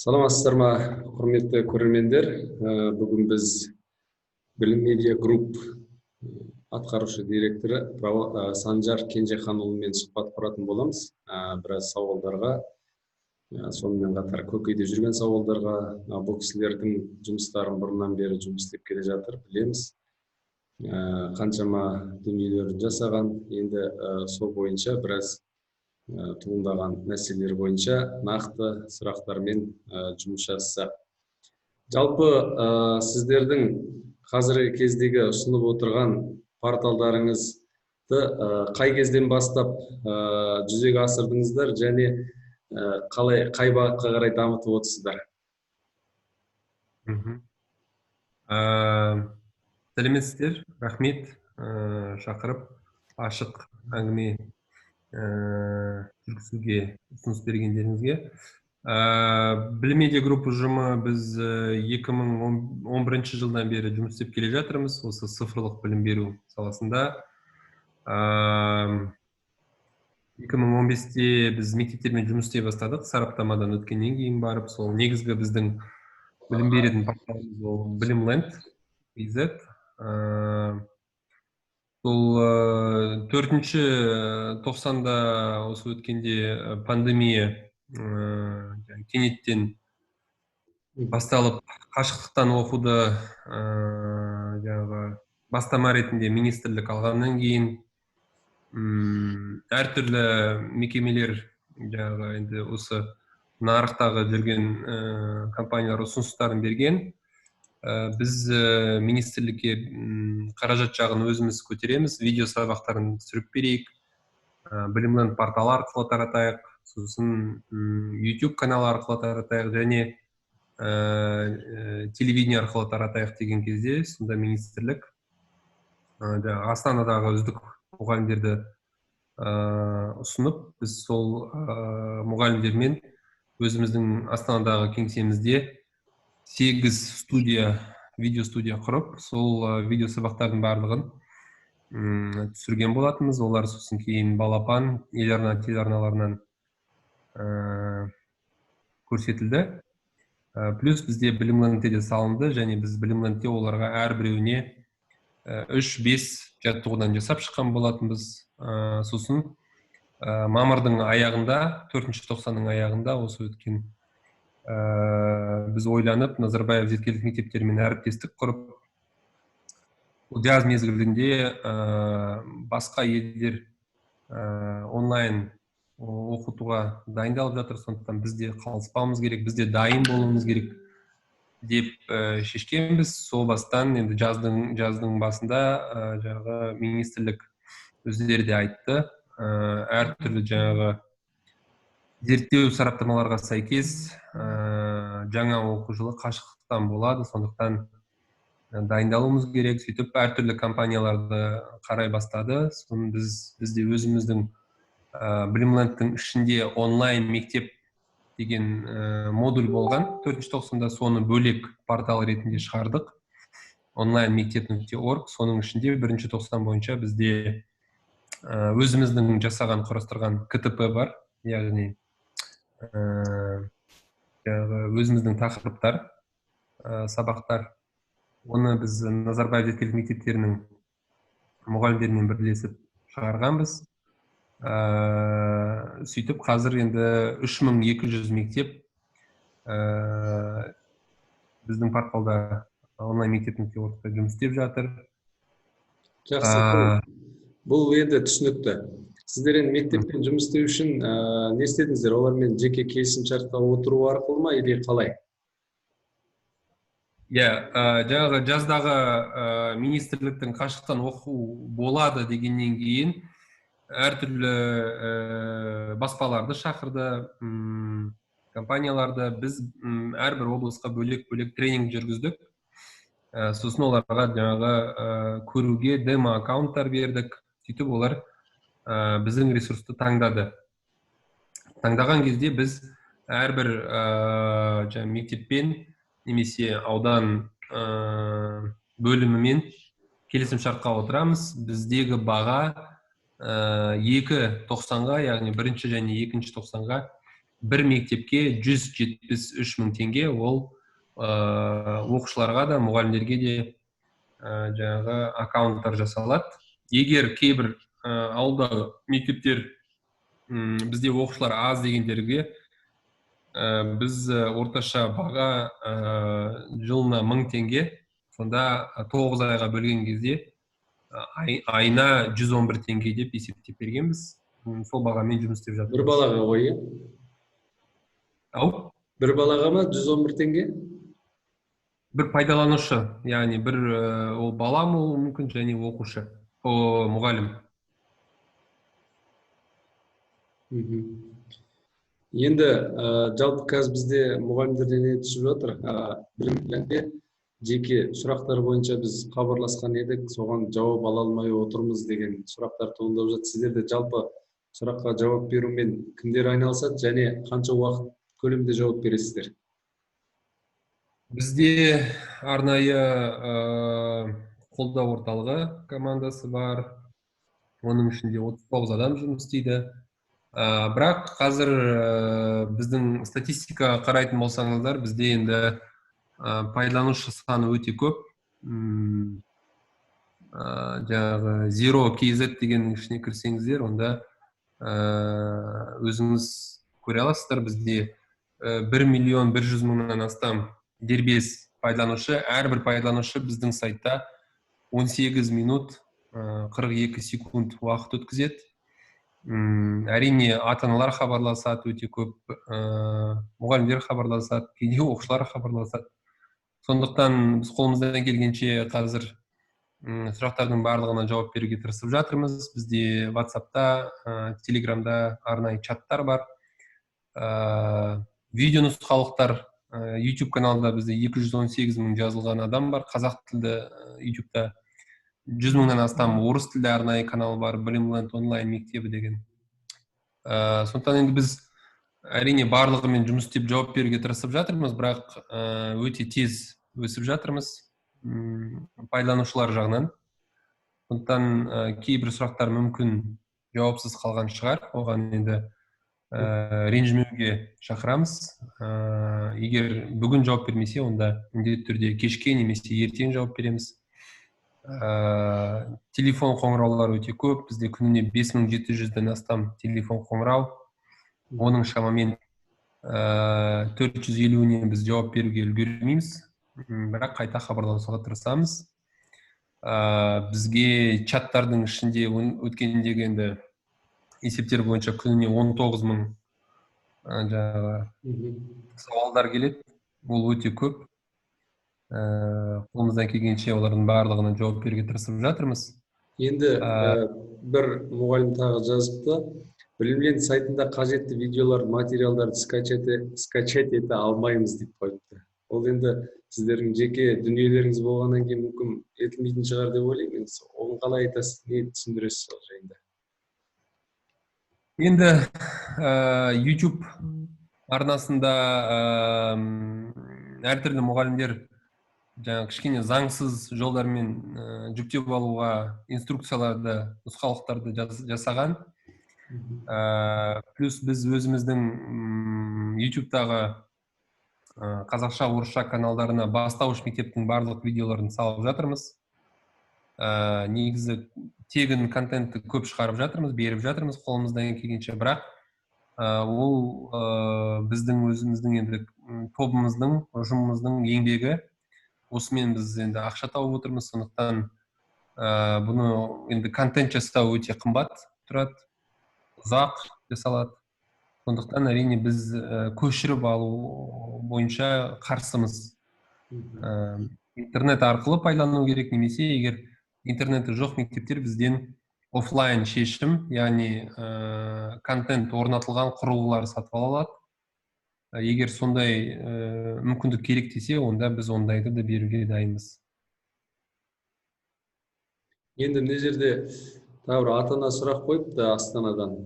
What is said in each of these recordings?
Саламатсыздар ма, құрметті көрермендер. Бүгін біз Білім Медиа Групп атқарушы директоры Санжар Кенжеханұлымен сұхбат құратын боламыз. Біраз сауалдарға, сонымен қатар көкейде жүрген сауалдарға, бұл кісілердің жұмыстарын бұрыннан бері жұмыс істеп келе жатыр, білеміз. Қаншама дүниелерін жасаған, енді сол бойынша біраз туындаған мәселелер бойынша нақты сұрақтармен жұмыс жасасақ. Жалпы сіздердің қазіргі кездегі ұсынып отырған порталдарыңызды қай кезден бастап жүзеге асырдыңыздар және қай бағытқа қарай дамытып отырсыздар? Сәлеметсіздер, рахмет шақырып ашық әңгіме жүргізуге ұсыныс бергендеріңізге. Білім Медиа Групп ұжымы біз 2011 жылдан бері жұмыс істеп келе жатырмыз осы цифрлық білім беру саласында. 2015-те біз мектептермен жұмыс істей бастадық, сараптамадан өткеннен кейін барып, сол негізгі біздің білім беретін порталымыз ол Bilimland.kz. Бұл 4-ші тоқсанда осы өткенде пандемия кенеттен басталып, қашықтықтан оқуды бастама ретінде министрлік алғаннан кейін әртүрлі мекемелер енді осы нарықтағы жүрген компаниялар ұсыныстарын берген. Біз министрлікке қаражат жағын өзіміз көтереміз, видео сабақтарын түсіріп берейік, Bilimland порталы арқылы таратайық, сосын YouTube каналы арқылы таратайық және телевидение арқылы таратайық деген кезде, сонда министрлік Астанадағы үздік мұғалімдерді ұсынып, біз сол мұғалімдермен өзіміздің Астанадағы кеңсемізде 8 видео студия құрып, сол видео сабақтардың барлығын түсірген болатынбыз. Олар сосын кейін балапан, еларна телеарналарынан көрсетілді. Плюс бізде Bilimland'те де салынды, және біз Bilimland'те оларға әрбіреуіне 3-5 жаттығудан жасап шыққан болатынбыз. Сосын мамырдың аяғында, 4-ші тоқсанның аяғында осы өткен біз ойланып, Назарбаев зияткерлік мектептерімен әріптестік құрып, жаз мезгілінде басқа елдер онлайн оқытуға дайындалып жатыр, сондықтан бізде қалыспауымыз керек, бізде дайын болуымыз керек деп шешкенбіз. Сол бастан енді жаздың басында министрлік өздері де айтты, әртүрлі зерттеу сараптамаларға сәйкес жаңа оқу жылы қашықтықтан болады, сондықтан дайындалуымыз керек. Сөйтіп әртүрлі компанияларды қарай бастады. Соны бізде өзіміздің Bilimland'тың ішінде онлайн мектеп деген модуль болған. 4-ші тоқсанда соны бөлек портал ретінде шығардық. Онлайн мектеп.org. Соның ішінде 1-ші тоқсан бойынша бізде өзіміздің жасаған, құрастырған КТП бар, яғни өзіміздің тақырыптар, сабақтар. Оны біз Назарбаев зияткерлік мектептерінің мұғалімдерімен бірлесіп шығарғанбыз. Сөйтіп қазір енді 3200 мектеп біздің порталда онлайн мектеп.org-та жұмыс істеп жатыр. Жақсы. Бұл енді түсінікті. Сіздер енді мектеппен жұмыс істеу үшін не істедіңіздер? Олармен жеке келісім шартқа отыру арқылы ма, или қалай? Жаңағы жаздағы министрліктің қашықтан оқу болады дегеннен кейін әртүрлі баспаларды шақырды, компанияларды. Біз әрбір облысқа бөлек тренинг жүргіздік. Сосын оларға жаңағы көруге демо аккаунттар бердік. Сөйтіп олар біздің ресурсты таңдады. Таңдаған кезде біз әрбір мектеппен немесе аудан бөлімімен келісім шартқа отырамыз. Біздегі баға 2 тоқсанға, яғни 1-ші және 2-ші тоқсанға бір мектепке 173 мың теңге, ол оқушыларға да, мұғалімдерге де жаңағы аккаунттар жасалады. Егер кейбір ауылдағы мектептер бізде оқушылар аз дегендерге біз орташа баға жылына 1000 теңге, сонда 9 айға бөлген кезде айына 111 теңге деп есептеп бергенбіз. Сол бағамен жұмыс істеп жатырмыз. Бір балаға ғой, иә? Ау? Бір балаға ма 111 теңге? Бір пайдаланушы, яғни бір ол бала мүмкін, және оқушы, мұғалім. Енді жалпы қазір бізде мұғалімдерден не түсіп жатыр? Білімдерде жеке сұрақтар бойынша біз хабарласқан едік, соған жауап ала алмай отырмыз деген сұрақтар туындап жатыр. Сіздерде жалпы сұраққа жауап берумен кімдер айналысады және қанша уақыт көлемде жауап бересіздер? Бізде арнайы қолдау орталығы командасы бар. Оның ішінде 39 адам жұмыс істейді. Бірақ қазір біздің статистика қарайтын болсаңыздар, бізде енді пайдаланушы саны өте көп. Жаңағы Zero KZ дегеннің ішіне кірсеңіздер, онда өзіңіз көре аласыздар. Бізде 1.100.000 астам дербес пайдаланушы, әрбір пайдаланушы біздің сайтта 18 минут 42 секунд уақыт өткізеді. Әрине ата-аналар хабарласады өте көп, мұғалімдер хабарласады, кейде оқушылар хабарласады. Сондықтан біз қолымыздан келгенше қазір сұрақтардың барлығына жауап беруге тырысып жатырмыз. Бізде WhatsApp-та, Telegram-да арнайы чаттар бар. Видео нұсқалықтар, YouTube каналында бізде 218 мың жазылған адам бар. Қазақ тілді YouTube-та 100 мыңнан астам орыс тілді арнайы канал бар, Білімленд онлайн мектебі деген. Сондықтан енді біз әрине барлығымен жұмыс істеп жауап беруге тырысып жатырмыз, бірақ өте тез өсіп жатырмыз пайдаланушылар жағынан. Сондықтан кейбір сұрақтар мүмкін жауапсыз қалған шығар. Оған енді ренжімеуге шақырамыз. Егер бүгін жауап бермесе, онда міндетті түрде кешке немесе ертең жауап береміз. Телефон қоңыраулар өте көп. Бізде күніне 5700-ден астам телефон қоңырау. Оның шамамен 450-не біз жауап беруге үлгермейміз, бірақ қайта хабарласуға тырысамыз. Бізге чаттардың ішінде өткендегі енді есептер бойынша күніне 19 мың сауалдар келеді. Ол өте көп. Қолымыздан келгенше олардың барлығына жауап беруге тырысып жатырмыз. Енді бір мұғалім тағы жазыпты, Білімленд сайтында қажетті видеолар, материалдарды скачать ете алмаймыз деп қойыпты. Ол енді сіздердің жеке дүниелеріңіз болғаннан кейін мүмкін етілмейтін шығар деп ойлаймын. Оған қалай айтасыз, не түсіндіресіз сол жайында? Енді YouTube арнасында әртүрлі мұғалімдер кішкене заңсыз жолдармен жүктеп алуға инструкцияларды, нұсқаулықтарды жасаған. Плюс біз өзіміздің YouTube-тағы қазақша, орысша каналдарына бастауыш мектептің барлық видеоларын салып жатырмыз. Негізі тегін контентті көп шығарып жатырмыз, беріп жатырмыз қолымыздан келгенше, бірақ ол біздің өзіміздің енді тобымыздың, ұжымымыздың еңбегі. Осымен біз енді ақша тауып отырмыз, сондықтан бұны енді контент жасау өте қымбат тұрады, ұзақ жасалады. Сондықтан әрине біз көшіріп алу бойынша қарсымыз. Интернет арқылы пайдалану керек, немесе егер интернеті жоқ мектептер бізден офлайн шешім, яғни контент орнатылған құрылғылар сатып ала алады. Егер сондай мүмкіндік керек десе, онда біз ондайды да беруге дайынбыз. Енді мына жерде тағы бір ата-ана сұрақ қойыпты Астанадан.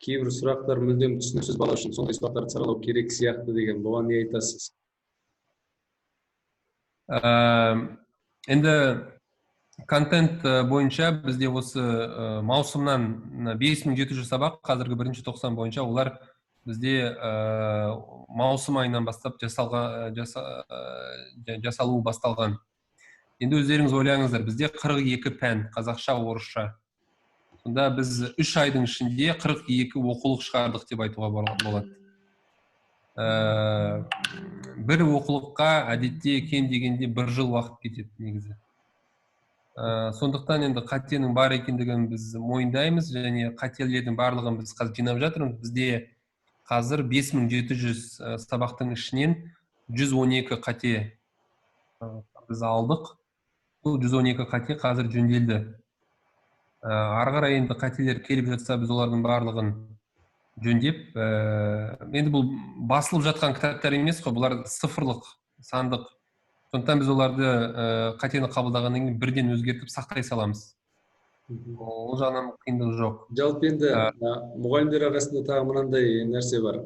Кейбір сұрақтар мүлдем түсініксіз бала үшін сондай сұрақтарды саралау керек сияқты деген. Бұған не айтасыз? Енді контент бойынша бізде осы маусымнан 5700 сабақ, қазіргі 1-тоқсан бойынша олар бізде маусым айынан бастап жасалуы басталған. Енді өздеріңіз ойлаңыздар, бізде 42 пән, қазақша, орысша. Сонда біз 3 айдың ішінде 42 оқулық шығардық деп айтуға болады. Бір оқулыққа әдетте кем дегенде 1 жыл уақыт кетеді негізі. Сондықтан енді қатенің бар екендігін біз мойындаймыз, және қателердің барлығын біз қазір жинап жатырмыз. Бізде қазір 5700 сабақтың ішінен 112 қате біз алдық. Бұл 112 қате қазір жөнделді. Ары қарай енді қателер келіп жатса, біз олардың барлығын жөндеп, енді бұл басылып жатқан кітаптар емес қой, бұлар цифрлық, сандық. Сондықтан біз оларды қатені қабылдағаннан кейін бірден өзгертіп сақтай саламыз. Ол жағынан қиындығы жоқ. Жалпы енді мұғалімдер арасында тағы мынандай нәрсе бар.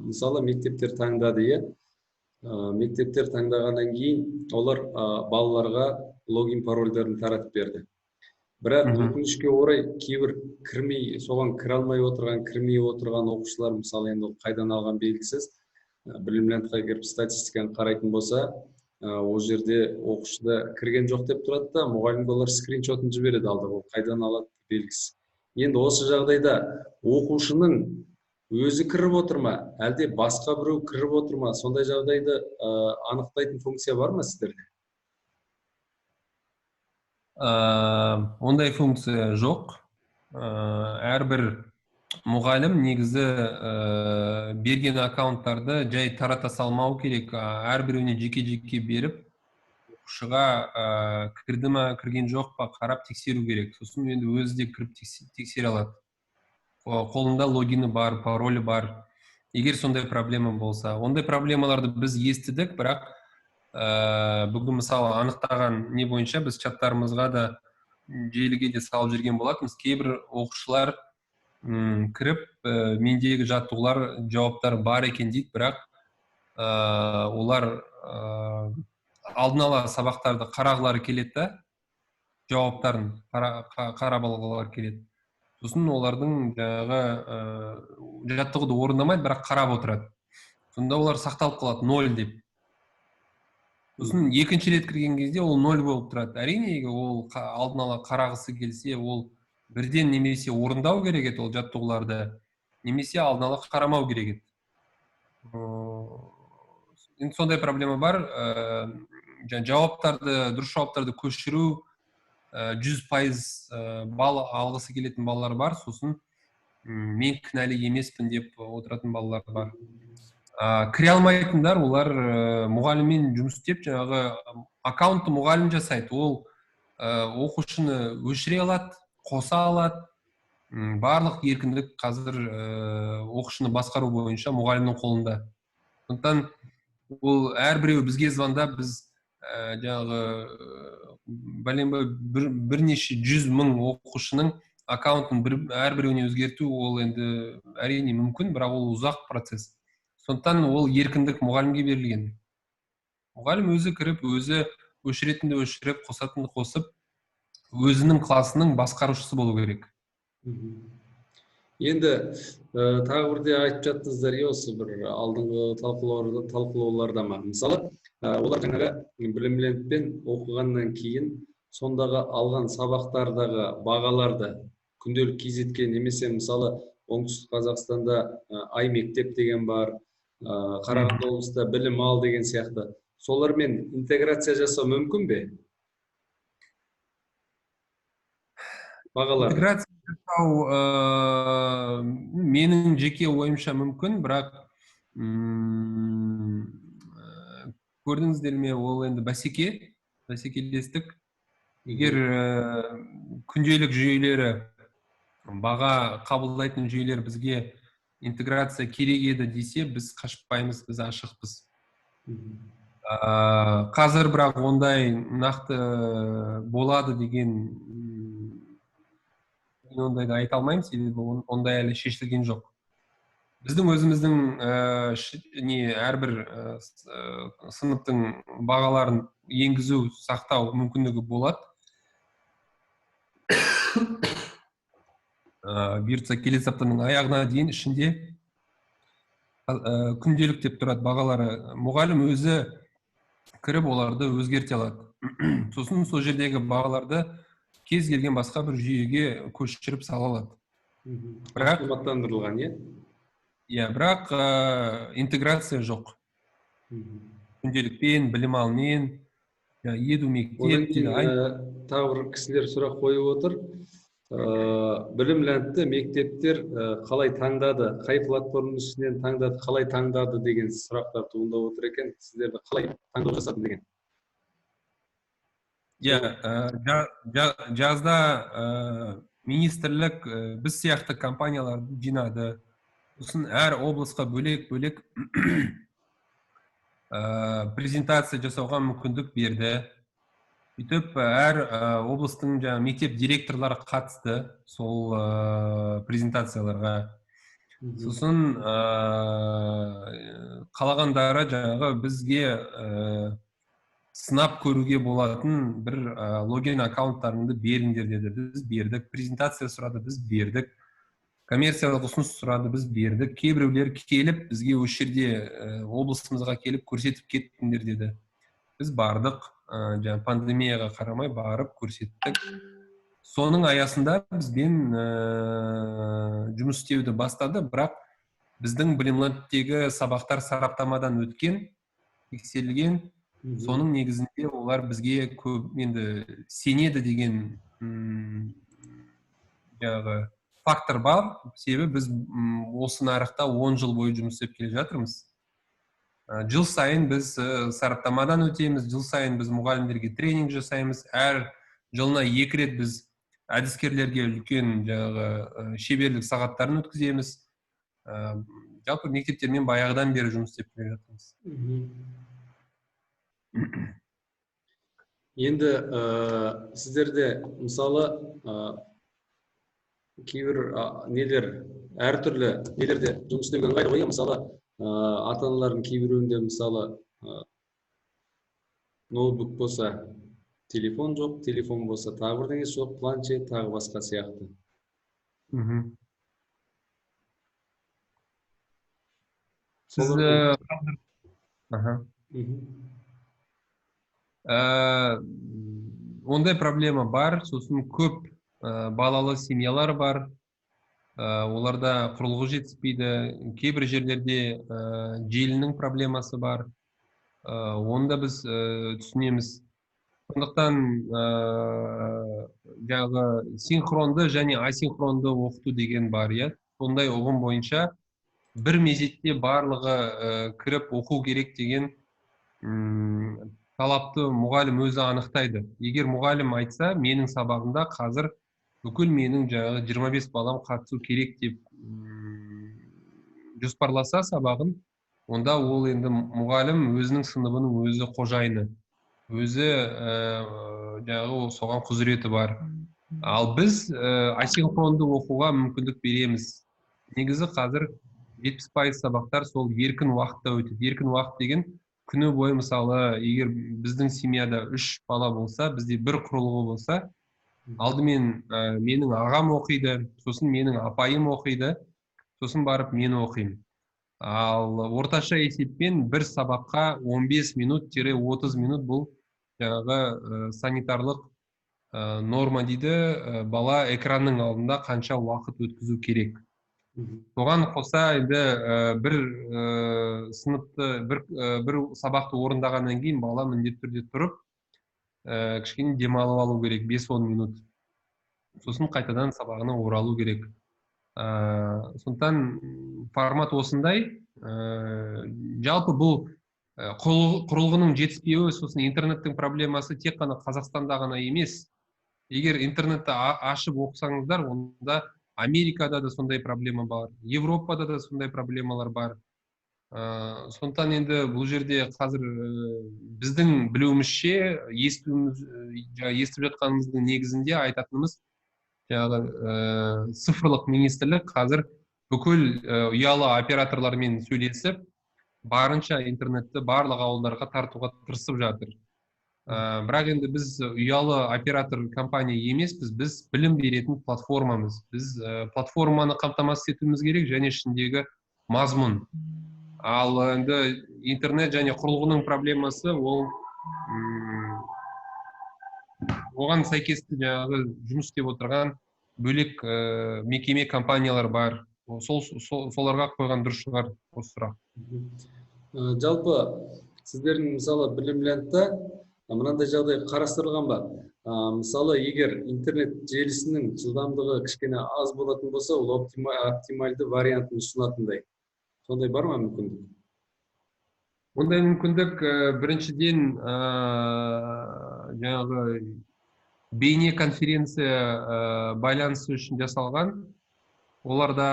Мысалы мектептер таңдады, мектептер таңдағаннан кейін олар балаларға логин парольдарын таратып берді. Бірақ өкінішке орай кейбір соған кіре алмай отырған, кірмей отырған оқушылар, мысалы енді қайдан алған белгісіз, білімлентқа кіріп статистиканы қарайтын болса, ол жерде оқушыда кірген жоқ деп тұрады да, мұғалімге олар скриншотын жібереді алды, ол қайдан алады белгісіз. Енді осы жағдайда оқушының өзі кіріп отыр ма, әлде басқа біреу кіріп отыр ма, сондай жағдайды анықтайтын функция бар ма сіздерде? Ондай функция жоқ. Әрбір мұғалім негізі берген аккаунттарды жай тарата салмау керек. Әрбіреуіне жеке-жеке беріп, оқушыға кірді ма, кірген жоқ па қарап тексеру керек. Сосын енді өзі де кіріп тексере алады. Қолында логині бар, паролі бар. Егер сондай проблема болса, ондай проблемаларды біз естідік, бірақ бүгін мысалы анықтаған не бойынша біз чаттарымызға да желіге де салып жүрген болатынбыз. Кейбір оқушылар кіріп, мендегі жаттығулар жауаптар бар екен дейді, бірақ олар алдын ала сабақтарды қарағылары келеді, жауаптарын қарап алғылары келеді. Сосын олардың жаттығуды орындамайды, бірақ қарап отырады. Сонда олар сақталып қалады 0 деп. Сосын екінші рет кірген кезде ол 0 болып тұрады. Әрине, ол алдын ала қарағысы келсе, ол бірден немесе орындау керек еді ол жаттығуларды, немесе алдын ала қарамау керек еді. Енді сондай проблема бар. Дұрыс жауаптарды көшіру, 100% балл алғысы келетін балалар бар. Сосын мен кінәлі емеспін деп отыратын балалар бар. Кіре алмайтындар, олар мұғаліммен жұмыс істеп, жаңағы аккаунтты мұғалім жасайды. Ол оқушыны өшіре алады, қоса алады. Барлық еркіндік қазір оқушыны басқару бойынша мұғалімнің қолында. Сондықтан ол әрбіреу бізге звондап, біз жаңағы бірнеше 100.000 оқушының аккаунтын әрбіреуіне өзгерту, ол енді әрине мүмкін, бірақ ол ұзақ процесс. Сондықтан ол еркіндік мұғалімге берілген. Мұғалім өзі кіріп, өзі өшіретінді өшіріп, қосатынды қосып, өзінің класының басқарушысы болу керек. Енді тағы бірде айтып жаттыңыздар, осы бір алдыңғы талқылауларда ма? Мысалы, олар жаңағы білімлентпен оқығаннан кейін сондағы алған сабақтардағы бағаларды күнделік кезетке, немесе мысалы оңтүстік Қазақстанда ай мектеп деген бар, Қарағанды облысында білім ал деген сияқты. Солармен интеграция жасау мүмкін бе? Бағалар. Интеграция жасау менің жеке ойымша мүмкін, бірақ көрдіңіздер ме, ол енді бәсекелестік. Егер күнделік жүйелері, баға қабылдайтын жүйелер бізге интеграция керек еді десе, біз қашпаймыз, біз ашықпыз. Қазір бірақ ондай нақты болады деген ондайды айта алмаймын, себебі ондай әлі шешілген жоқ. Біздің өзіміздің әрбір сыныптың бағаларын енгізу, сақтау мүмкіндігі болады. Бұйыртса келесі аптаның аяғына дейін ішінде күнделік деп тұрады бағалары. Мұғалім өзі кіріп оларды өзгерте алады. Сосын сол жердегі бағаларды кез келген басқа бір жүйеге көшіріп сала алады. Бірақ автоматтандырылған, бірақ интеграция жоқ. Күнделікпен, білім алумен, еду мектеп дейді. Тағы бір кісілер сұрақ қойып отыр. Білімләнтті мектептер қалай таңдады, қай платформаның ішінен таңдады, қалай таңдады деген сұрақтар туындап отыр екен. Сіздерді қалай таңдау жасады деген? Жазда министрлік біз сияқты компанияларды жинады. Сосын әр облысқа бөлек-бөлек презентация жасауға мүмкіндік берді. Үйтіп, әр облыстың мектеп директорлары қатысты сол презентацияларға. Сосын қалағандары жаңағы бізге сынап көруге болатын бір логин аккаунттарыңды беріңдер деді. Біз бердік. Презентация сұрады, біз бердік. Коммерциялық ұсыныс сұрады, біз бердік. Кейбіреулер келіп, бізге осы жерде облысымызға келіп көрсетіп кеттіңдер деді. Біз бардық, пандемияға қарамай барып көрсеттік. Соның аясында бізбен жұмыс істеуді бастады, бірақ біздің білімләнттегі сабақтар сараптамадан өткен, тексерілген. Соның негізінде олар бізге енді сенеді деген фактор бар. Себебі біз осы нарықта 10 жыл бойы жұмыс істеп келе жатырмыз. Жыл сайын біз сараптамадан өтеміз, жыл сайын біз мұғалімдерге тренинг жасаймыз. Әр жылына 2 рет біз әдіскерлерге үлкен шеберлік сағаттарын өткіземіз. Жалпы мектептермен баяғыдан бері жұмыс істеп келе жатырмыз. Енді сіздерде мысалы кейбір нелер әртүрлі нелерде жұмыс істеуге ыңғайлы ғой. Мысалы ата-аналардың кейбіреуінде мысалы ноутбук болса телефон жоқ, телефон болса тағы бірдеңесі жоқ, планшет тағы басқа сияқты. Ондай проблема бар. Сосын көп балалы семьялар бар. Оларда құрылғы жетіспейді. Кейбір жерлерде желінің проблемасы бар. Онда біз түсінеміз. Сондықтан синхронды және асинхронды оқыту деген бар. Сондай ұғым бойынша бір мезетте барлығы кіріп оқу керек деген талапты мұғалім өзі анықтайды. Егер мұғалім айтса, менің сабағымда қазір бүкіл менің 25 балам қатысу керек деп жоспарласа сабағын, онда ол енді мұғалім өзінің сыныбының өзі қожайыны. Өзі соған құзыреті бар. Ал біз асинхронды оқуға мүмкіндік береміз. Негізі қазір 70% сабақтар сол еркін уақытта өтеді. Еркін уақыт деген күні бойы, мысалы, егер біздің семьяда 3 бала болса, бізде бір құрылғы болса, алдымен менің ағам оқиды, сосын менің апайым оқиды, сосын барып мен оқимын. Ал орташа есеппен бір сабаққа 15 минут-30 минут бұл санитарлық норма дейді, бала экранның алдында қанша уақыт өткізу керек. Оған қоса енді бір сыныпты, бір сабақты орындағаннан кейін бала міндетті түрде тұрып, кішкене демалып алу керек 5-10 минут. Сосын қайтадан сабағына оралу керек. Сондықтан формат осындай. Жалпы бұл құрылғының жетіспеуі, сосын интернеттің проблемасы тек қана Қазақстанда ғана емес. Егер интернетті ашып оқысаңыздар, онда Америкада да сондай проблема бар, Европада да сондай проблемалар бар. Сондықтан енді бұл жерде қазір біздің білуімізше, естіп жатқанымыздың негізінде айтатынымыз, цифрлық министрлік қазір бүкіл ұялы операторлармен сөйлесіп, барынша интернетті барлық ауылдарға тартуға тырысып жатыр. Бірақ енді біз ұялы оператор компания емеспіз, біз білім беретін платформамыз. Біз платформаны қамтамасыз етуіміз керек, және ішіндегі мазмұн. Ал енді интернет және құрылғының проблемасы ол оған сәйкесті жаңағы жұмыс істеп отырған бөлек мекеме компаниялар бар. Соларға қойған дұрыс шығар осы сұрақ. Жалпы сіздердің мысалы Brilliant-та мынандай жағдай қарастырылған ба? Мысалы, егер интернет желісінің жылдамдығы кішкене аз болатын болса, ол оптимальды вариантын ұсынатындай. Сондай бар ма мүмкіндік? Ондай мүмкіндік біріншіден жаңағы бейне конференция байланысы үшін жасалған. Оларда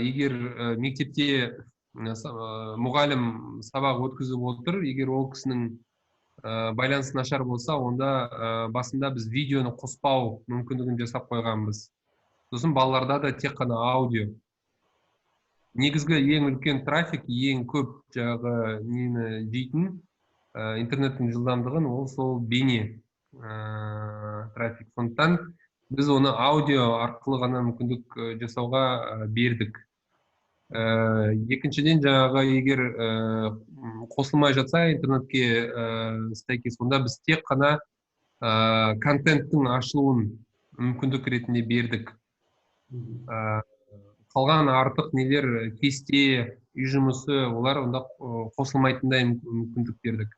егер мектепте мұғалім сабақ өткізіп отыр, егер ол кісінің байланысы нашар болса, онда басында біз видеоны қоспау мүмкіндігін жасап қойғанбыз. Сосын балаларда да тек қана аудио. Негізгі ең үлкен трафик, ең көп жаңағы нені дейтін интернеттің жылдамдығын ол сол бейне трафик. Сондықтан біз оны аудио арқылы ғана мүмкіндік жасауға бердік. Екіншіден жаңағы егер қосылмай жатса интернетке сәйкес, онда біз тек қана контенттің ашылуын мүмкіндік ретінде бердік. Қалған артық нелер, кесте, үй жұмысы, олар онда қосылмайтындай мүмкіндік бердік.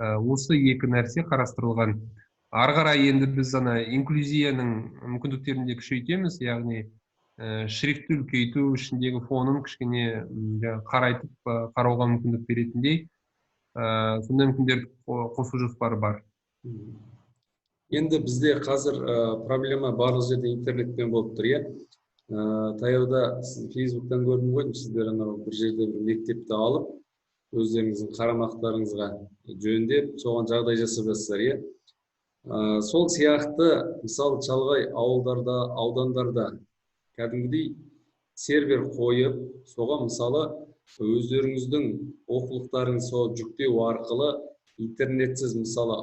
Осы екі нәрсе қарастырылған. Ары қарай енді біз инклюзияның мүмкіндіктерін де күшейтеміз, яғни шрифтті үлкейту, ішіндегі фонын кішкене қарайтып қарауға мүмкіндік беретіндей, сондай мүмкіндіктерді қосу жоспары бар. Енді бізде қазір проблема барлық жерде интернетпен болып тұр, таяуда Фейсбуктан көрдім ғой, сіздер бір жерде бір мектепті алып, өздеріңіздің қарамақтарыңызға жөндеп, соған жағдай жасап жатсыздар, сол сияқты, мысалы, шалғай ауылдарда, аудандарда кәдімгідей сервер қойып, соған мысалы өздеріңіздің оқулықтарыңыз сол жүктеу арқылы интернетсіз, мысалы,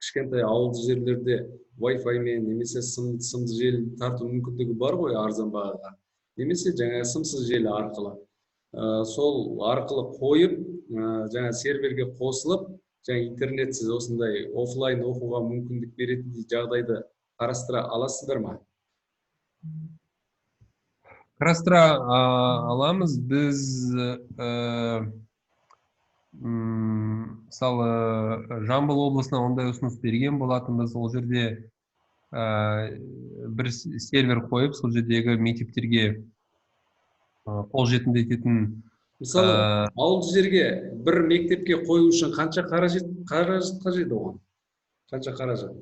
кішкентай ауылды жерлерде Wi-Fi-мен немесе сымды желі тарту мүмкіндігі бар ғой арзан бағаға, немесе жаңа сымсыз желі арқылы. Сол арқылы қойып, жаңа серверге қосылып, жаңа интернетсіз осындай офлайн оқуға мүмкіндік беретін жағдайды қарастыра аласыздар ма? Қарастыра аламыз. Біз мысалы Жамбыл облысына ондай ұсыныс берген болатынбыз. Ол жерде бір сервер қойып, сол жердегі мектептерге қолжетімді ететін. Мысалы, ауылды жерге бір мектепке қою үшін қанша қаражат қажет оған? Қанша қаражат?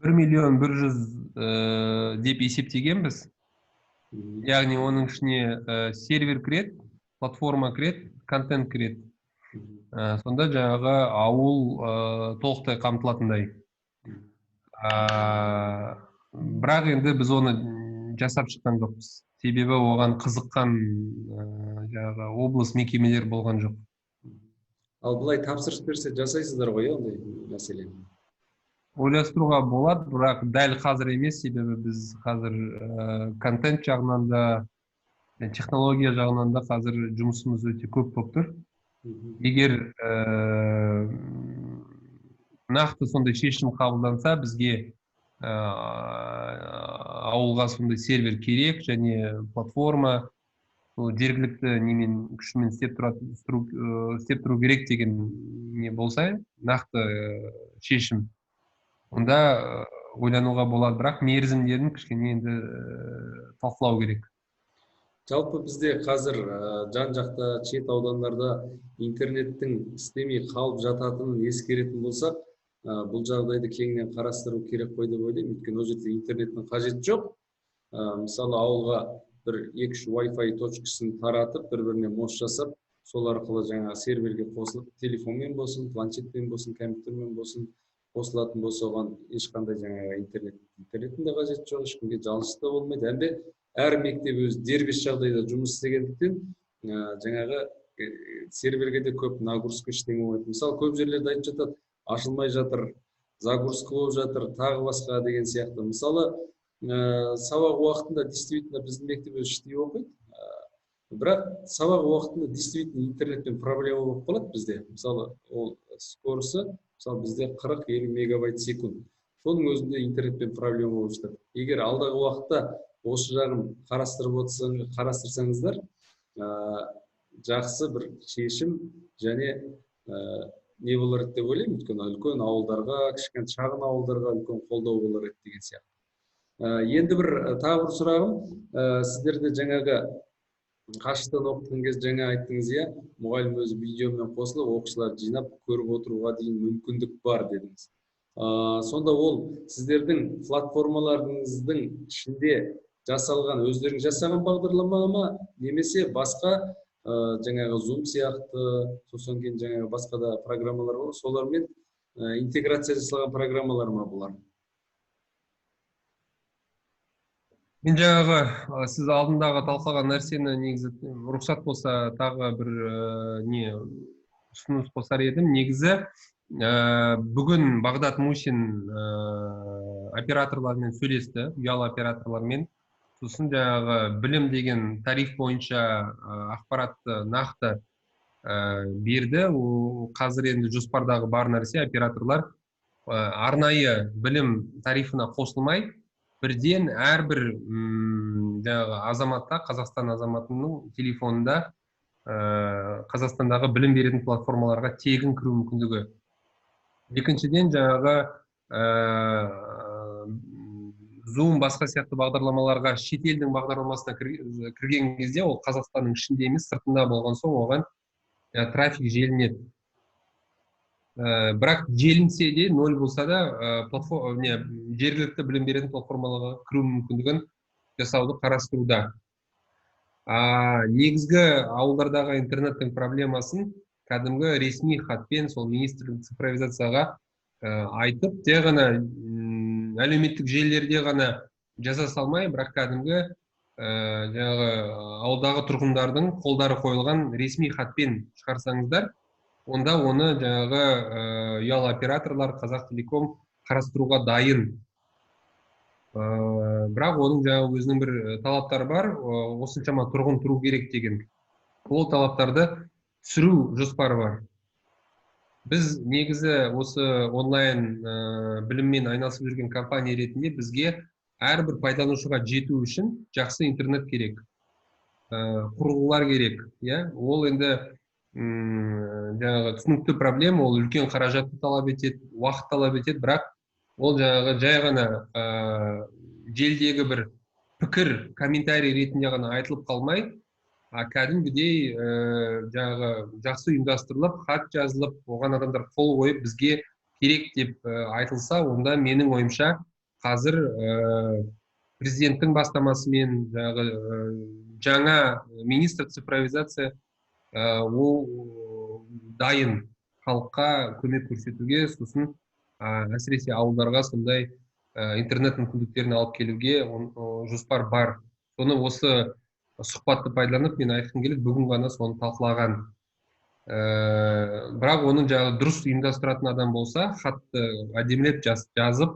1.100.000 деп есептегенбіз. Яғни оның ішіне сервер кіреді, платформа кіреді, контент кіреді. Сонда жаңағы ауыл толықтай қамтылатындай. Бірақ енді біз оны жасап шыққан жоқпыз. Себебі оған қызыққан жаңағы облыс мекемелер болған жоқ. Ал бұлай тапсырыс берсе жасайсыздар ғой, ондай мәселе? Ойластыруға болады, бірақ дәл қазір емес, себебі біз қазір контент жағынан да, технология жағынан да қазір жұмысымыз өте көп болып тұр. Егер нақты сондай шешім қабылданса, бізге ауылға сондай сервер керек және платформа жергілікті немен күшімен істеп тұру керек деген не болса, нақты шешім. Онда ойлануға болады, бірақ мерзімдерін кішкене енді талқылау керек. Жалпы бізде қазір жан-жақта шет аудандарда интернеттің істемей қалып жататынын ескеретін болсақ, бұл жағдайды кеңінен қарастыру керек қой деп ойлаймын. Өйткені ол жерде интернеттің қажеті жоқ. Мысалы, ауылға бір 2-3 Wi-Fi точкасын таратып, бір-біріне мост жасап, сол арқылы жаңа серверге қосылып, телефонмен болсын, планшетпен болсын, компьютермен болсын, қосылатын болса, оған ешқандай жаңағы интернеттің де қажеті жоқ, ешкімге жалғыз да болмайды. Әмбе әр мектеп өз дербес жағдайда жұмыс істегендіктен жаңағы серверге де көп нагрузка ештеңе болмайды. Мысалы, көп жерлерде айтып жатады, ашылмай жатыр, загрузка болып жатыр, тағы басқа деген сияқты. Мысалы, сабақ уақытында действительно біздің мектеп өз іштей оқиды. Бірақ сабақ уақытында действительно интернетпен проблема болып қалады бізде. Мысалы, ол скоросты, мысалы бізде 40-50 мегабайт секунд. Соның өзінде интернетпен проблема болып жатады. Егер алдағы уақытта осы жағын қарастырсаңыздар, жақсы бір шешім және не болар еді деп ойлаймын. Өйткені үлкен ауылдарға, кішкене шағын ауылдарға үлкен қолдау болар еді деген сияқты. Енді тағы бір сұрағым, сіздерде жаңағы қашықтан оқытқан кезде жаңа айттыңыз, иә, мұғалім өзі видеомен қосылып, оқушыларды жинап көріп отыруға дейін мүмкіндік бар дедіңіз. Сонда ол сіздердің платформаларыңыздың ішінде жасалған, өздерің жасаған бағдарлама ма, немесе басқа жаңағы Zoom сияқты, сосын кейін жаңағы басқа да программалар бар, солармен интеграция жасалған программалар ма бұлар? Мен жаңағы сіз алдындағы талқылаған нәрсені негізі рұқсат болса тағы бір не ұсыныс қосар едім. Негізі бүгін Бағдат Мусин операторлармен сөйлесті, ұялы операторлармен. Сосын жаңағы білім деген тариф бойынша ақпаратты нақты берді. Қазір енді жоспардағы бар нәрсе операторлар арнайы білім тарифына қосылмай, бірден әрбір жаңағы азаматта, Қазақстан азаматының телефонында Қазақстандағы білім беретін платформаларға тегін кіру мүмкіндігі. Екіншіден жаңағы Zoom басқа сияқты бағдарламаларға шетелдің бағдарламасына кірген кезде ол Қазақстанның ішінде емес, сыртында болған соң оған трафик желінеді. Бірақ желінсе де, нөл болса да, жергілікті білім беретін платформаларға кіру мүмкіндігін жасауды қарастыруда. Негізгі ауылдардағы интернеттің проблемасын кәдімгі ресми хатпен сол министрлік цифровизацияға айтып, те ғана әлеуметтік желілерде ғана жаза салмай, бірақ кәдімгі ауылдағы тұрғындардың қолдары қойылған ресми хатпен шығарсаңыздар, онда оны жаңағы ұялы операторлар, Қазақтелеком қарастыруға дайын. Бірақ оның жаңағы өзінің бір талаптары бар, осыншама тұрғын тұру керек деген. Ол талаптарды түсіру жоспары бар. Біз негізі осы онлайн біліммен айналысып жүрген компания ретінде бізге әрбір пайдаланушыға жету үшін жақсы интернет керек, құрылғылар керек. Ол енді жаңағы түсінікті проблема, ол үлкен қаражатты талап етеді, уақыт талап етеді, бірақ ол жаңағы жай ғана желдегі бір пікір, комментарий ретінде ғана айтылып қалмай, кәдімгідей жаңағы жақсы ұйымдастырылып, хат жазылып, оған адамдар қол қойып, бізге керек деп айтылса, онда менің ойымша қазір президенттің бастамасымен жаңа министр цифровизация ол дайын халыққа көмек көрсетуге, сосын әсіресе ауылдарға сондай интернет мүмкіндіктерін алып келуге жоспар бар. Соны осы сұхбатты пайдаланып, мен айтқым келеді, бүгін ғана соны талқылаған. Бірақ оның жаңағы дұрыс ұйымдастыратын адам болса, хатты әдемілеп жазып,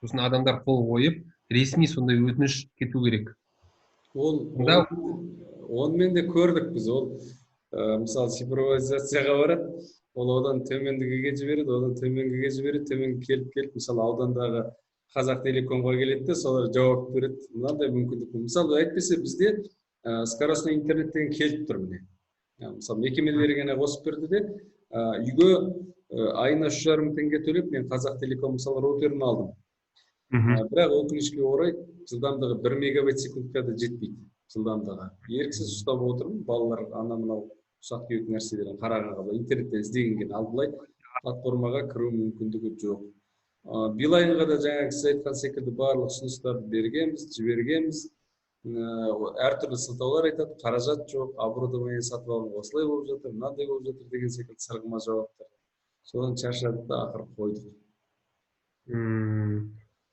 сосын адамдар қол қойып, ресми сондай өтініш кету керек. Онымен де көрдік біз, ол мысалы цифровизацияға барады, ол одан төмендігіге жібереді, одан төменгіге жібереді, төменгі келіп, мысалы аудандағы Қазақтелекомға келеді, солар жауап береді. Мынандай мүмкіндік. Мысалы әйтпесе бізде скоростной интернет деген келіп тұр міне. Мысалы мекемелерге ғана қосып берді де, үйге айына 3,5 теңге төлеп, мен Қазақтелеком мысалы роутерін алдым. Бірақ өкінішке орай жылдамдығы 1 мегабайт секундқа да жетпейді. Жылдамдығы. Еріксіз ұстап отырмын, балалар мынау ұсақ-түйек нәрселерін қарағанға, интернеттен іздегенге ал былай платформаға кіру мүмкіндігі жоқ. Билайнға да жаңағы сіз айтқан секілді барлық ұсыныстарды бергенбіз, жібергенбіз. Әртүрлі сылтаулар айтады, қаражат жоқ, оборудование сатып алу осылай болып жатыр, мынандай болып жатыр деген секілді сырғыма жауаптар. Содан шаршадық та ақыры қойдық.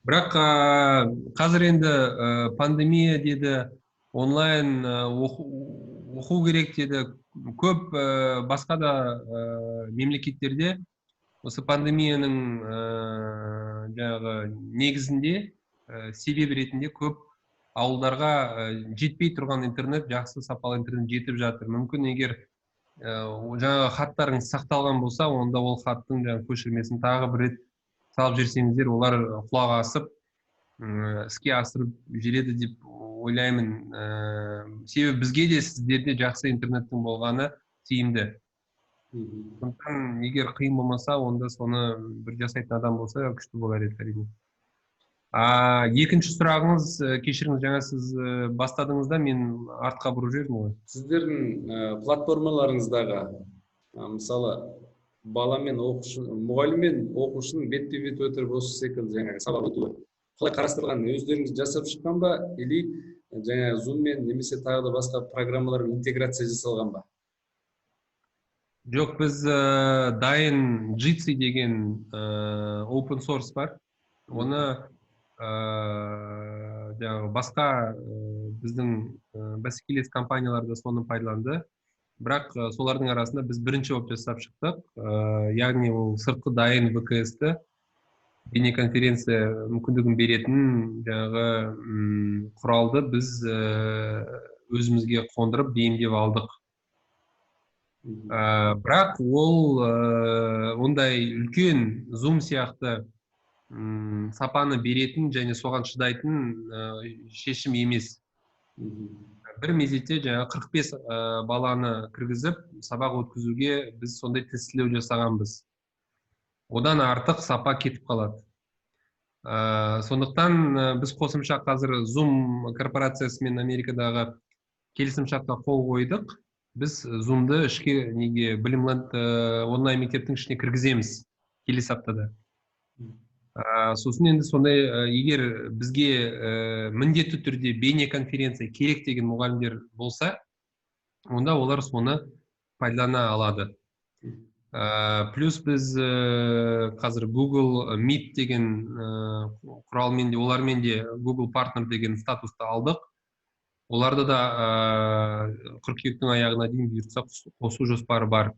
Бірақ қазір енді пандемия деді, онлайн оқу керек деді. Көп басқа да мемлекеттерде осы пандемияның жаңағы негізінде себеп ретінде көп ауылдарға жетпей тұрған интернет, жақсы сапалы интернет жетіп жатыр. Мүмкін егер жаңағы хаттарыңыз сақталған болса, онда ол хаттың жаңағы көшірмесін тағы бір рет салып жіберсеңіздер, олар құлақ асып, іске асырып жүреді деп ойлаймын. Себебі бізге де сіздерде жақсы интернеттің болғаны тиімді. Сондықтан егер қиын болмаса, онда соны бір жасайтын адам болса, күшті болар еді әрине. Екінші сұрағыңыз, кешіріңіз, жаңа сіз бастадыңыз да мен артқа бұрып жібердім ғой. Сіздердің платформаларыңыздағы мысалы бала мен оқушы, мұғалім мен оқушының бетпе-бет отырып осы секілді жаңағы сабақ өтуі қалай қарастырылған, өздеріңіз жасап шыққан ба, или жаңағы Zoom мен немесе тағы да басқа программалармен интеграция жасалған ба? Жоқ, біз дайын Jitsi деген open source бар. Оны жаңағы басқа біздің бәсекелес компаниялар да соны пайдаланды. Бірақ солардың арасында біз бірінші болып жасап шықтық. Яғни ол сыртқы дайын VKS-ті бейнеконференция мүмкіндігін беретін жаңағы құралды біз өзімізге қондырып бейімдеп алдық. Бірақ ол ондай үлкен Zoom сияқты сапаны беретін және соған шыдайтын шешім емес. Бір мезетте жаңа 45 баланы кіргізіп, сабақ өткізуге біз сондай тестілеу жасағанбыз. Одан артық сапа кетіп қалады. Сондықтан біз қосымша қазір Zoom корпорациясымен Америкадағы келісімшартқа қол қойдық. Біз Zoom-ды ішке Білімланд онлайн мектептің ішіне кіргіземіз келесі аптада. Сосын енді сондай, егер бізге міндетті түрде бейнеконференция керек деген мұғалімдер болса, онда олар соны пайдалана алады. Плюс біз қазір Google Meet деген құралмен де, олармен де Google Partner деген статусты алдық. Оларды да қыркүйектің аяғына дейін бұйыртса қосу жоспары бар.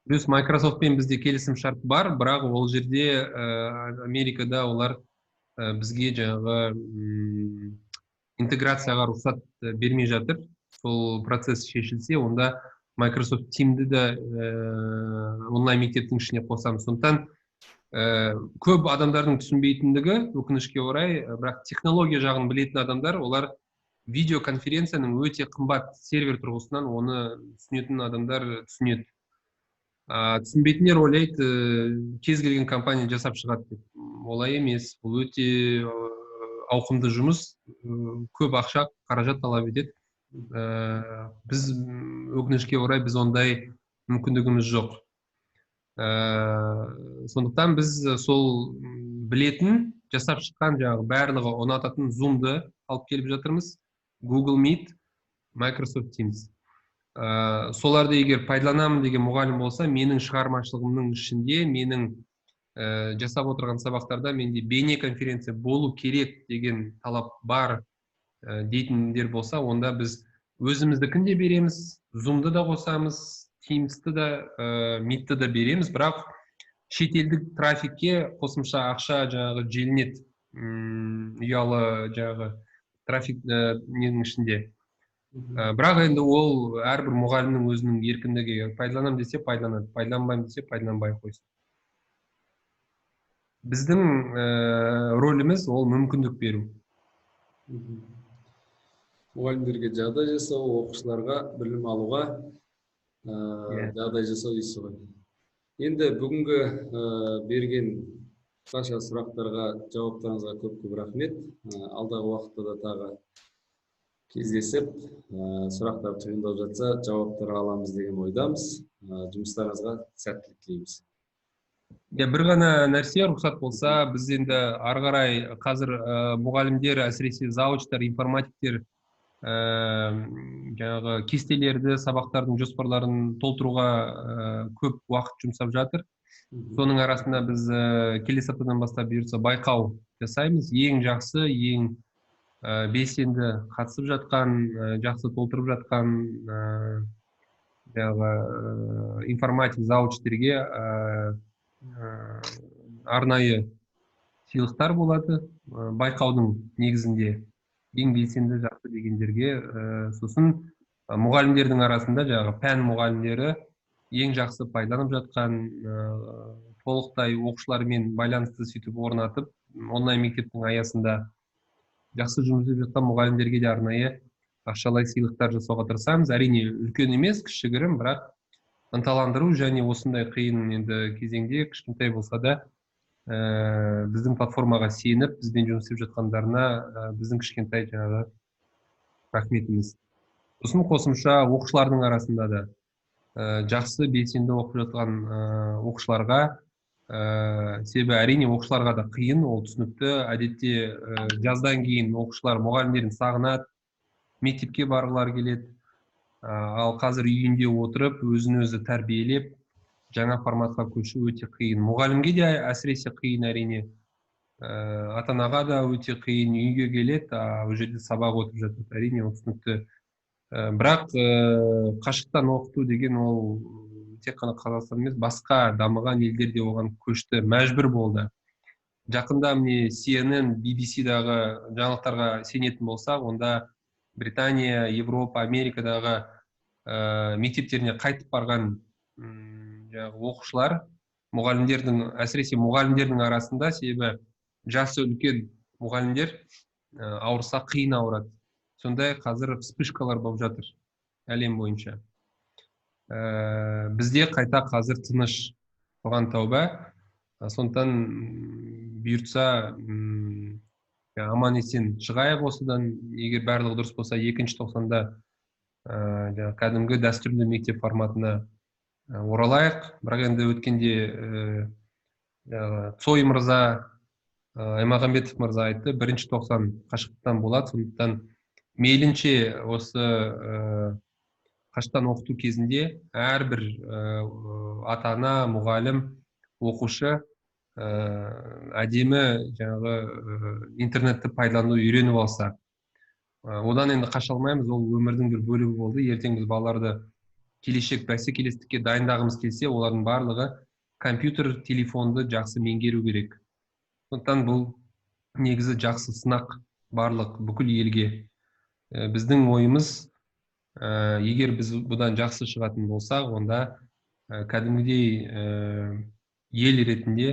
Плюс Microsoftпен бізде келісім шарт бар, бірақ ол жерде Америкада олар бізге жаңағы интеграцияға рұқсат бермей жатыр. Сол процесс шешілсе, онда Microsoft Team'ді де онлайн мектептің ішіне қосамыз. Сондықтан көп адамдардың түсінбейтіндігі, өкінішке орай, бірақ технология жағын білетін адамдар, олар видеоконференцияның өте қымбат сервер тұрғысынан оны түсінетін адамдар түсінеді. Түсінбейтіндер ойлайды, кез келген компания жасап шығады деп. Олай емес, бұл өте ауқымды жұмыс, көп ақша, қаражат талап етеді. Біз өкінішке орай біз ондай мүмкіндігіміз жоқ. Сондықтан біз сол білетін, жасап шыққан жаңағы барлығы ұнататын Zoom-ды алып келіп жатырмыз. Google Meet, Microsoft Teams. Соларды егер пайдаланамын деген мұғалім болса, менің шығармашылығымның ішінде, менің жасап отырған сабақтарда менде бейнеконференция болу керек деген талап бар дейтіндер болса, онда біз өзіміздікін де береміз, Zoom-ды да қосамыз, Teams-ті да, Meet-ті да береміз, бірақ шетелдік трафикке қосымша ақша жаңағы желінеді, ұялы жаңағы трафик ненің ішінде. Бірақ енді ол әрбір мұғалімнің өзінің еркіндігі, пайдаланам десе пайдаланады, пайдаланбайым десе пайдаланбай қойсын. Біздің рөліміз ол мүмкіндік беру. Мұғалімдерге жағдай жасау, оқушыларға білім алуға жағдай жасау дейсіз ғой. Енді бүгінгі берген қысқаша сұрақтарға жауаптарыңызға көп рахмет. Алдағы уақытта да тағы кездесіп, сұрақтар туындап жатса, жауаптар аламыз деген ойдамыз. Жұмыстарыңызға сәттілік тілейміз. Бір ғана нәрсе рұқсат болса, біз енді ары қарай қазір мұғалімдер, әсіресе заучтар, информатиктер жаңағы кестелерді, сабақтардың жоспарларын толтыруға көп уақыт жұмсап жатыр. Соның арасында біз келесі аптадан бастап бұйыртса байқау жасаймыз. Ең жақсы, ең белсенді қатысып жатқан, жақсы толтырып жатқан информатик заучтерге арнайы сыйлықтар болады байқаудың негізінде. ең белсенді жақсы дегендерге, сосын мұғалімдердің арасында жаңағы пән мұғалімдері ең жақсы пайдаланып жатқан, толықтай оқушылармен байланысты сөйтіп орнатып, онлайн мектептің аясында жақсы жұмыс істеп жатқан мұғалімдерге де арнайы ақшалай сыйлықтар жасауға тырысамыз. Әрине үлкен емес, кішігірім, бірақ ынталандыру және осындай қиын енді кезеңде кішкентай болса да біздің платформаға сеніп, бізбен жұмыс істеп жатқандарына біздің кішкентай жаңағы рахметіміз. Сосын қосымша оқушылардың арасында да жақсы белсенді оқып жатқан оқушыларға, себебі әрине оқушыларға да қиын, ол түсінікті. Әдетте жаздан кейін оқушылар мұғалімдерін сағынады, мектепке барғылары келеді. Ал қазір үйінде отырып, өзін өзі тәрбиелеп, жаңа форматқа көшу өте қиын. Мұғалімге де әсіресе қиын, әрине. Ата-анаға да өте қиын, үйге келеді, ол жерде сабақ өтіп жатыр. Әрине, ол түсінікті. Бірақ қашықтан оқыту деген ол тек қана Қазақстан емес, басқа дамыған елдер де оған көшті, мәжбүр болды. Жақында міне CNN, BBC-дағы жаңалықтарға сенетін болсақ, онда Британия, Европа, Америкадағы мектептеріне қайтып барған оқушылар, мұғалімдердің, әсіресе мұғалімдердің арасында, себебі жасы үлкен мұғалімдер ауырса қиын ауырады. Сондай қазір вспышкалар болып жатыр әлем бойынша. Бізде қайта қазір тыныш, оған тәуба. Сондықтан бұйыртса аман есен шығайық осыдан. Егер барлығы дұрыс болса, 2-ші тоқсанда кәдімгі дәстүрлі мектеп форматына оралайық. Бірақ енді өткенде Цой мырза, Аймағамбетов мырза айтты, 1-ші тоқсан қашықтан болады. Сондықтан мейлінше осы қашықтан оқыту кезінде әрбір ата-ана, мұғалім, оқушы әдемі жаңағы интернетті пайдалануды үйреніп алса. Одан енді қаша алмаймыз, ол өмірдің бір бөлігі болды. Ертең біз балаларды келешек бәсекелестікке дайындағымыз келсе, олардың барлығы компьютер, телефонды жақсы меңгеру керек. Сондықтан бұл негізі жақсы сынақ барлық бүкіл елге. Біздің ойымыз, егер біз бұдан жақсы шығатын болсақ, онда кәдімгідей ел ретінде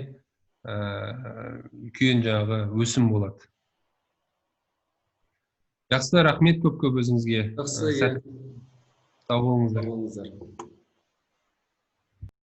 үлкен жаңағы өсім болады. Жақсы, рахмет көп өзіңізге. Жақсы, Сау болыңыздар.